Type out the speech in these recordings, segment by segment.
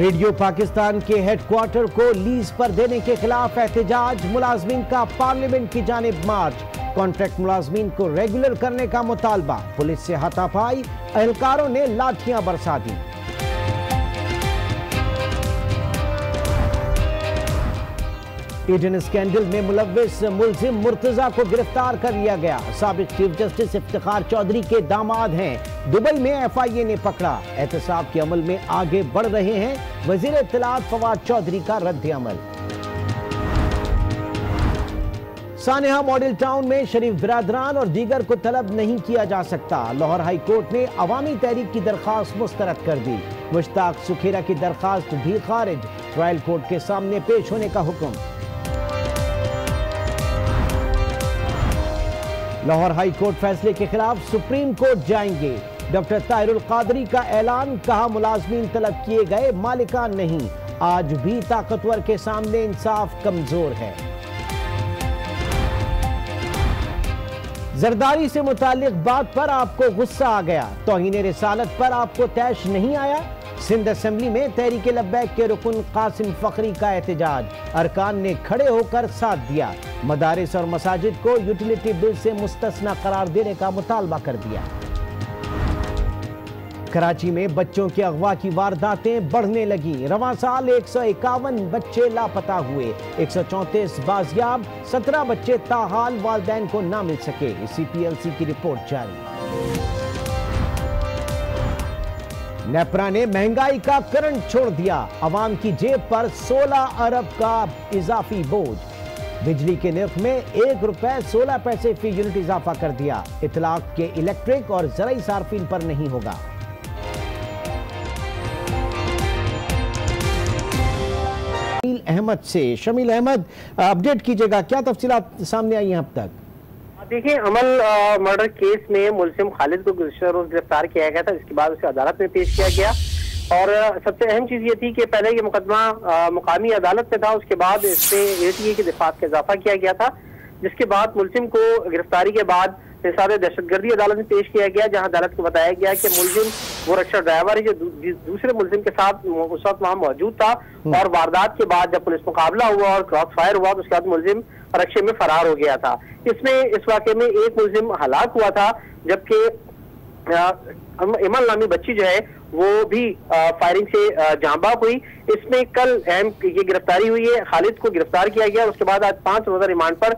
Radio Pakistan के headquarter को lease पर देने के खिलाफ एहतजाज, मुलाजमीन का पार्लियामेंट की जानिब मार्च। कॉन्ट्रैक्ट मुलाजमीन को रेगुलर करने का मुतालबा, पुलिस से हाथापाई, एहलकारों ने लाठियां बरसा दी। ईडन स्कैंडल में मुलव्विस मुलजिम मुर्तजा को गिरफ्तार कर लिया गया। साबिक चीफ जस्टिस इफ्तिखार चौधरी के दामाद हैं, दुबई में FIA ने पकड़ा। एहतसाब के अमल में आगे बढ़ रहे हैं वजीर इत्तलात फवाद चौधरी का रद्द अमल। सानेहा मॉडल टाउन में शरीफ बिरादरान और दीगर को तलब नहीं किया जा सकता। लाहौर हाई कोर्ट ने अवामी तहरीक की दरखास्त मुस्तरद कर दी। मुश्ताक सुखेरा की दरखास्त भी खारिज, ट्रायल कोर्ट के सामने पेश होने का हुक्म। लाहौर हाई कोर्ट फैसले के खिलाफ सुप्रीम कोर्ट जाएंगे। डॉक्टर ताहिरुल कादरी का ऐलान, कहा मुलाजमीन तलब किए गए, मालिकान नहीं। आज भी ताकतवर के सामने इंसाफ कमजोर है। जरदारी से मुताल्लिक बात पर आपको गुस्सा आ गया, तौहीन रिसालत पर आपको तैश नहीं आया। सिंध असेंबली में तहरीक लब्बैक के रुकन कासिम फखरी का एहतजाज, अरकान ने खड़े होकर साथ दिया। मदारिस और मसाजिद को यूटिलिटी बिल से मुस्तस्ना करार देने का मुतालबा कर दिया। कराची में बच्चों के अगवा की वारदातें बढ़ने लगी। रवां साल 151 बच्चे लापता हुए, 134 बाजियाब, 17 बच्चे ताहाल वालिदैन को ना मिल सके। CPLC की रिपोर्ट जारी। नेपरा ने महंगाई का करंट छोड़ दिया, अवाम की जेब पर 16 अरब का इजाफी बोझ। बिजली के निर्ख में ₹1.16 फी यूनिट इजाफा कर दिया। इतलाक के इलेक्ट्रिक और ज़राई सार्फिन पर नहीं होगा। शमील अहमद से, शमील अहमद अपडेट कीजिएगा, क्या तफसीलात सामने आई हैं अब तक? देखिए, अमल मर्डर केस में मुलजिम खालिद को गुज़श्ता रोज गिरफ्तार किया गया था, जिसके बाद उसे अदालत में पेश किया गया। और सबसे अहम चीज ये थी कि पहले ये मुकदमा मुकामी अदालत में था, उसके बाद इसमें ATA की दिफात का इजाफा किया गया था, जिसके बाद मुलजिम को गिरफ्तारी के बाद हिसाब दहशतगर्दी अदालत में पेश किया गया, जहां अदालत को बताया गया कि मुलजिम वो रक्षा ड्राइवर है जो दूसरे मुलजिम के साथ उस वक्त वहां मौजूद था। और वारदात के बाद जब पुलिस मुकाबला हुआ और क्रॉस फायर हुआ तो उसके बाद मुलजिम रक्षे में फरार हो गया था। इसमें इस वाक़े में एक मुलजिम हलाक हुआ था, जबकि इमल नामी बच्ची जो है वो भी फायरिंग से जांबाक हुई। इसमें कल ये गिरफ्तारी हुई है, खालिद को गिरफ्तार किया गया। उसके बाद आज 5 रोजा रिमांड पर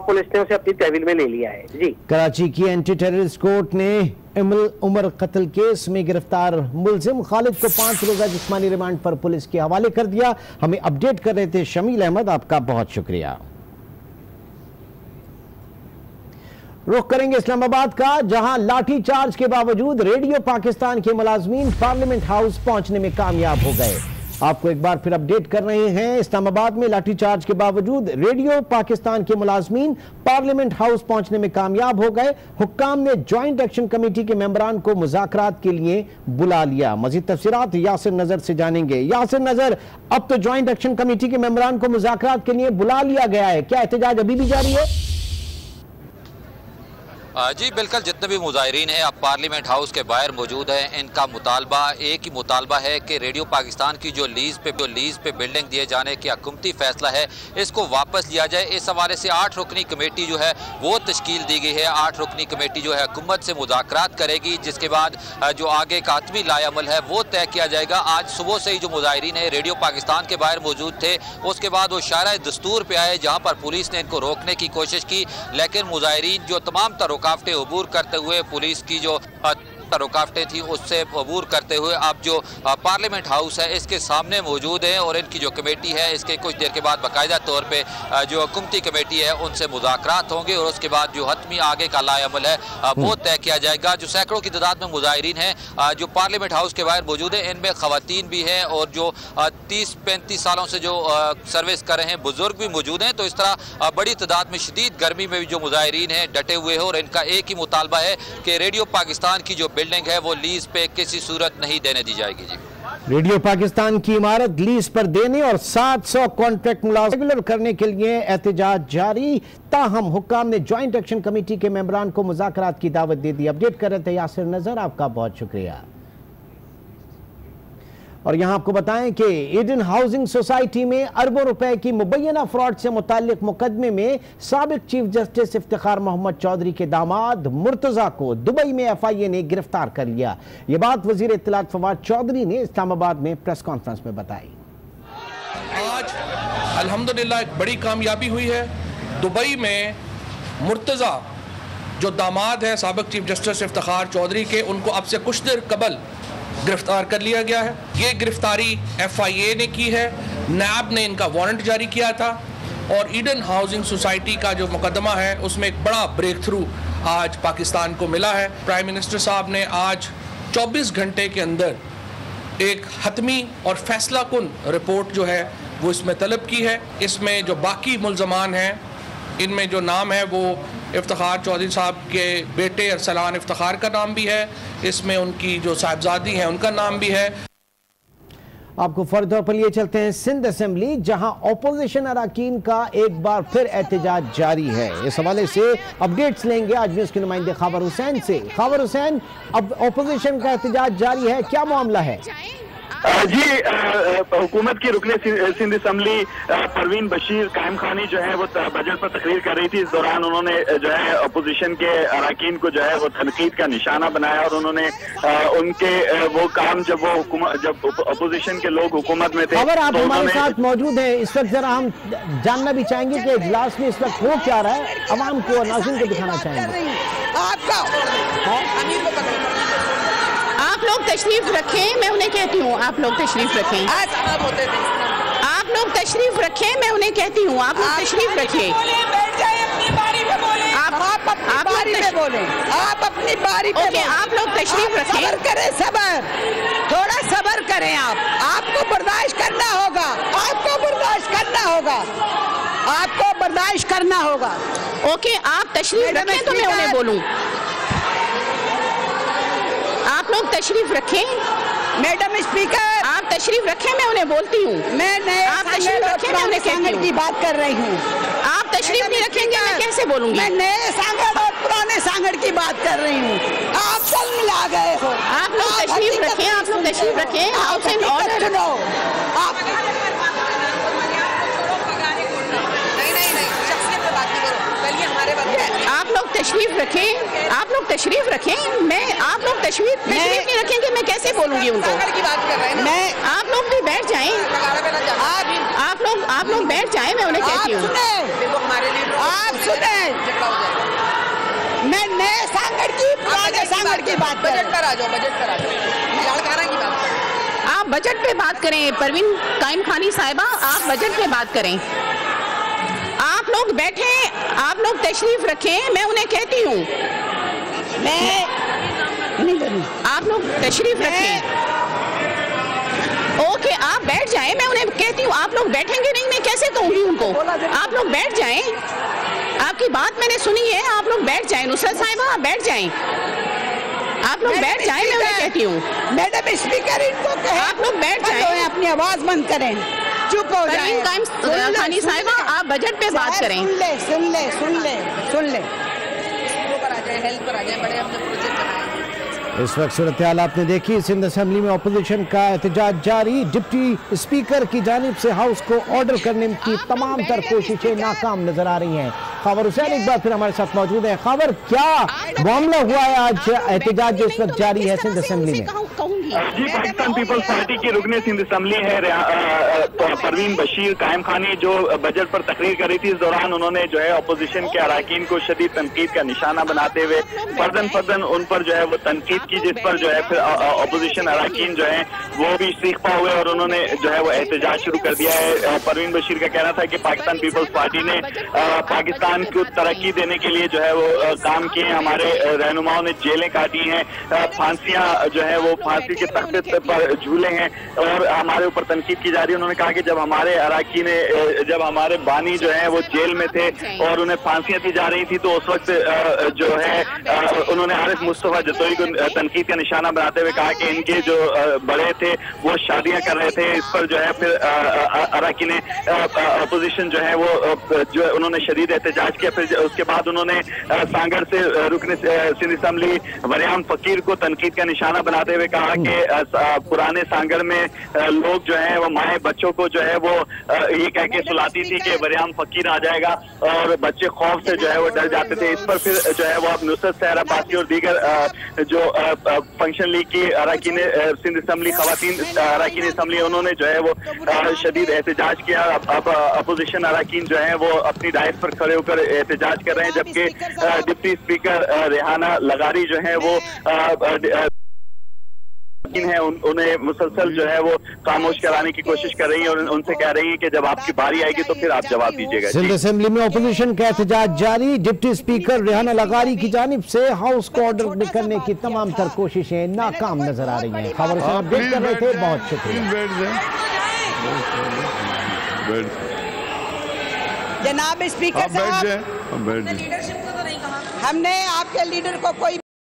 पुलिस ने उसे अपनी तहवील में ले लिया है। जी, कराची की एंटी टेररिस्ट कोर्ट ने इमल उमर कत्ल केस में गिरफ्तार मुलजिम खालिद को 5 रोजा जिस्मानी रिमांड पर पुलिस के हवाले कर दिया। हमें अपडेट कर रहे थे शमील अहमद, आपका बहुत शुक्रिया। रुख करेंगे इस्लामाबाद का, जहां लाठी चार्ज के बावजूद रेडियो पाकिस्तान के मुलाजमीन पार्लियामेंट हाउस पहुंचने में कामयाब हो गए। आपको एक बार फिर अपडेट कर रहे हैं, इस्लामाबाद में लाठीचार्ज के बावजूद रेडियो पाकिस्तान के मुलाजमीन पार्लियामेंट हाउस पहुंचने में कामयाब हो गए। हुक्काम ने ज्वाइंट एक्शन कमेटी के मेंबरान को मुज़ाकरात के लिए बुला लिया। मजीद तफसीरात यासिर नजर से जानेंगे। यासिर नजर, अब तो ज्वाइंट एक्शन कमेटी के मेंबरान को मुज़ाकरात के लिए बुला लिया गया है, क्या एहतजाज अभी भी जारी है? जी बिल्कुल, जितने भी मुजाहिरीन हैं अब पार्लियामेंट हाउस के बाहर मौजूद हैं। इनका मुतालबा एक ही मुतालबा है कि रेडियो पाकिस्तान की जो लीज पे बिल्डिंग दिए जाने की हुकूमती फैसला है इसको वापस लिया जाए। इस हवाले से 8 रुकनी कमेटी जो है वो तश्कील दी गई है। 8 रुकनी कमेटी जो है हुकूमत से मुज़ाकरात करेगी, जिसके बाद जो आगे का हतमी लाएअमल है वो तय किया जाएगा। आज सुबह से ही जो मुजाहिरीन है रेडियो पाकिस्तान के बाहर मौजूद थे, उसके बाद वो शारा दस्तूर पे आए, जहाँ पर पुलिस ने इनको रोकने की कोशिश की, लेकिन मुजाहिरीन जो तमाम रुकावटें अबूर करते हुए पुलिस की जो रुकावटें थी उससे अबूर करते हुए अब जो पार्लियामेंट हाउस है इसके सामने मौजूद है। और इनकी जो कमेटी है इसके कुछ देर के बाद बाकायदा तौर पे जो हुकूमती कमेटी है उनसे मुज़ाकरात होंगे और उसके बाद जो हतमी आगे का लाएअमल है वो तय किया जाएगा। जो सैकड़ों की तादाद में मुजाहिरीन हैं जो पार्लियामेंट हाउस के बाहर मौजूद है, इनमें खवातीन भी हैं और जो 30-35 सालों से जो सर्विस कर रहे हैं बुजुर्ग भी मौजूद हैं। तो इस तरह बड़ी तादाद में शदीद गर्मी में भी जो मुजाहिरीन हैं डटे हुए हैं और इनका एक ही मुतालबा है कि रेडियो पाकिस्तान की जो बिल्डिंग है वो लीज पे किसी सूरत नहीं देने दी जाएगी। जी, रेडियो पाकिस्तान की इमारत लीज पर देने और 700 कॉन्ट्रैक्ट मुलाजिम रेगुलर करने के लिए एहतजाज जारी। ताहम हुक्काम ने ज्वाइंट एक्शन कमेटी के मेंबरान को मुज़ाकरात की दावत दे दी। अपडेट कर रहे थे यासिर नजर, आपका बहुत शुक्रिया। और यहां आपको बताएं कि ईडन हाउसिंग सोसाइटी में अरबों रुपए की मुबैना फ्रॉड से मुताल्लिक मुकदमे में साबिक चीफ जस्टिस इफ्तिखार मोहम्मद चौधरी के दामाद मुर्तजा को दुबई में FIA ने गिरफ्तार कर लिया। यह बात वजीर इत्तलात फवाद चौधरी ने इस्लामाबाद में प्रेस कॉन्फ्रेंस में बताई। आज अल्हम्दुलिल्लाह एक बड़ी कामयाबी हुई है। दुबई में मुर्तजा जो दामाद है साबिक चीफ जस्टिस इफ्तिखार चौधरी के, उनको अब से कुछ देर कबल गिरफ्तार कर लिया गया है। ये गिरफ्तारी FIA ने की है, नैब ने इनका वारंट जारी किया था और ईडन हाउसिंग सोसाइटी का जो मुकदमा है उसमें एक बड़ा ब्रेक थ्रू आज पाकिस्तान को मिला है। प्राइम मिनिस्टर साहब ने आज 24 घंटे के अंदर एक हतमी और फैसला कुन रिपोर्ट जो है वो इसमें तलब की है। इसमें जो बाकी मुल्ज़मान हैं इनमें जो नाम है वो इफ्तिखार चौधरी साहब के बेटे अरसलान इफ्तिखार का नाम भी है, इसमें उनकी जो साहिबजादी हैं उनका नाम भी है। आपको फर्द तौर पर लिए चलते हैं सिंध असेंबली, जहां ऑपोजिशन अरकान का एक बार फिर एहतजाज जारी है। इस हवाले से अपडेट्स लेंगे आज न्यूज़ के नुमाइंदे खबर हुसैन से। खबर हुसैन, अब ऑपोजिशन का एहतजाज जारी है, क्या मामला है? जी, हुकूमत की रुकने सिंध असम्बली परवीन बशीर कायम खानी जो है वो बजट पर तकरीर कर रही थी। इस दौरान उन्होंने जो है अपोजिशन के अरकान को जो है वो तनकीद का निशाना बनाया और उन्होंने उनके वो काम जब अपोजिशन के लोग हुकूमत में थे। खबर आप हमारे साथ मौजूद है इस वक्त, जरा हम जानना भी चाहेंगे कि इजलास में इस वक्त हो क्या रहा है, अवाम को और नाज़रीन को दिखाना चाहेंगे। आप लोग तशरीफ रखें, मैं उन्हें कहती हूँ आप लोग तशरीफ रखें। आप लोग तशरीफ रखें, मैं उन्हें कहती हूँ आप लोग तशरीफ रखें। आप अपनी बारी पे ओके, आप लोग तशरीफ रखें। सब्र करें, सब्र, थोड़ा सब्र करें। आपको बर्दाश्त करना होगा, आपको बर्दाश्त करना होगा, आपको बर्दाश्त करना होगा। ओके, आप तशरीफ रखें तो मैं उन्हें बोलूँ। आप लोग तशरीफ रखें। मैडम स्पीकर, आप तशरीफ रखें, मैं उन्हें बोलती हूँ। मैं नए आप तशरीफ रखें, मैं उन्हें कहती हूँ। की बात कर रही हूँ। आप तशरीफ नहीं रखेंगे, मैं कैसे बोलूँगी? मैं नए सांगड़ और पुराने सांगड़ की बात कर रही हूँ। आप कल मिला गए हो। आप लोग तशरीफ रखें, आप लोग तशरीफ रखें। House and order. आप लोग तशरीफ रखें, आप लोग तशरीफ रखें। मैं आप लोग तशरीफ नहीं रखेंगे, मैं कैसे बोलूँगी उनको? मैं आप लोग भी बैठ जाएं। आप लोग बैठ जाएं, मैं उन्हें कहती हूँ। आप सुने, मैं नए सांगड़ की पुराने सांगड़ की बात कर। बजट पर आ जाओ, बजट पर आ जाओ। आप बजट पे बात करें परवीन कायम खानी साहिबा, आप बजट पे बात करें। आप लोग बैठे, आप लोग तशरीफ रखें, मैं उन्हें कहती हूँ। आप लोग तशरीफ रखें। ओके, आप बैठ जाएं, मैं उन्हें कहती हूँ। आप लोग बैठेंगे नहीं, मैं कैसे कहूँगी उनको? आप लोग बैठ जाएं, आपकी बात मैंने सुनी है। आप लोग बैठ जाएं, नुसरत साहिबा आप बैठ जाएं। आप लोग बैठ जाएं, मैं उन्हें कहती हूँ। मैडम स्पीकर, इनको कहें आप लोग बैठ जाएं, अपनी आवाज बंद करें, चुप हो जाएं। खानी साहिबा आप बजट पे बात करें। सुन ले। इस वक्त सूरत हाल आपने देखी, सिंध असेंबली में अपोजिशन का एहतजाज जारी। डिप्टी स्पीकर की जानिब से हाउस को ऑर्डर करने की तमाम तर कोशिशें नाकाम नजर आ रही हैं। खबर हुसैन एक बार फिर हमारे साथ मौजूद है। खबर, क्या मामला हुआ है आज एहतजाज जो इस वक्त जारी है सिंध असेंबली में? जी, पाकिस्तान पीपल्स पार्टी की रुकने सिंध असेंबली है परवीन बशीर कायम खानी, जो बजट पर तकरीर कर रही थी। इस दौरान उन्होंने जो है अपोजिशन के अरकान को शदीद तनकीद का निशाना बनाते हुए फर्दन उन पर जो है वो तनकीद की, जिस पर जो है फिर अपोजिशन अरकान जो है वो भी सीखा हुए और उन्होंने जो है वो एहतजाज शुरू कर दिया है। परवीन बशीर का कहना था कि पाकिस्तान पीपल्स पार्टी ने पाकिस्तान को तरक्की देने के लिए जो है वो काम किए। हमारे रहनुमाओं ने जेलें काटी हैं, फांसियां जो है वो फांसी के तख्ते पर झूले हैं और हमारे ऊपर तनकीद की जा रही है। उन्होंने कहा कि जब हमारे अरकान जब हमारे बानी जो है वो जेल में थे और उन्हें फांसियां दी जा रही थी, तो उस वक्त जो है उन्होंने आरिफ मुस्तफा जतोई को तनकीद का निशाना बनाते हुए कहा कि इनके जो बड़े थे वो शादियां कर रहे थे। इस पर जो है फिर अरकान अपोजिशन जो है वो जो उन्होंने शदीद एहतजाज किया। फिर उसके बाद उन्होंने सांगड़ से रुकने सिंध असेंबली मरियम फकीर को तनकीद का निशाना बनाते हुए कहा के पुराने सांगर में लोग जो है वो माए बच्चों को जो है वो ये कह के सुलाती थी कि वरियाम फकीर आ जाएगा, और बच्चे खौफ से जो है वो डर जाते थे। इस पर फिर जो है वो अब नुसरत सहर अब्बासी और दीगर जो फंक्शन लीग की अरकान सिंध असम्बली खवातीन अरकान असम्बली उन्होंने जो है वो शदीद एहतजाज किया। अब अपोजिशन अरकान जो है वो अपनी डाइट पर खड़े होकर एहतजाज कर रहे हैं, जबकि डिप्टी स्पीकर रेहाना लगारी जो है वो है उन्हें मुसलसल जो है वो खामोश कराने की कोशिश कर रही है और उनसे कह रही है कि जब आपकी बारी आएगी तो फिर आप जवाब दीजिएगा। सिंध असेंबली में ओपोजिशन का एहतजाज जारी। डिप्टी स्पीकर रेहाना लगारी की जानिब से हाउस को ऑर्डर करने की तमाम तर कोशिशें नाकाम नजर आ रही हैं। खबर से अपडेट कर रहे थे, बहुत शुक्रिया। जनाब स्पीकर साहब, हमने आपके लीडर को कोई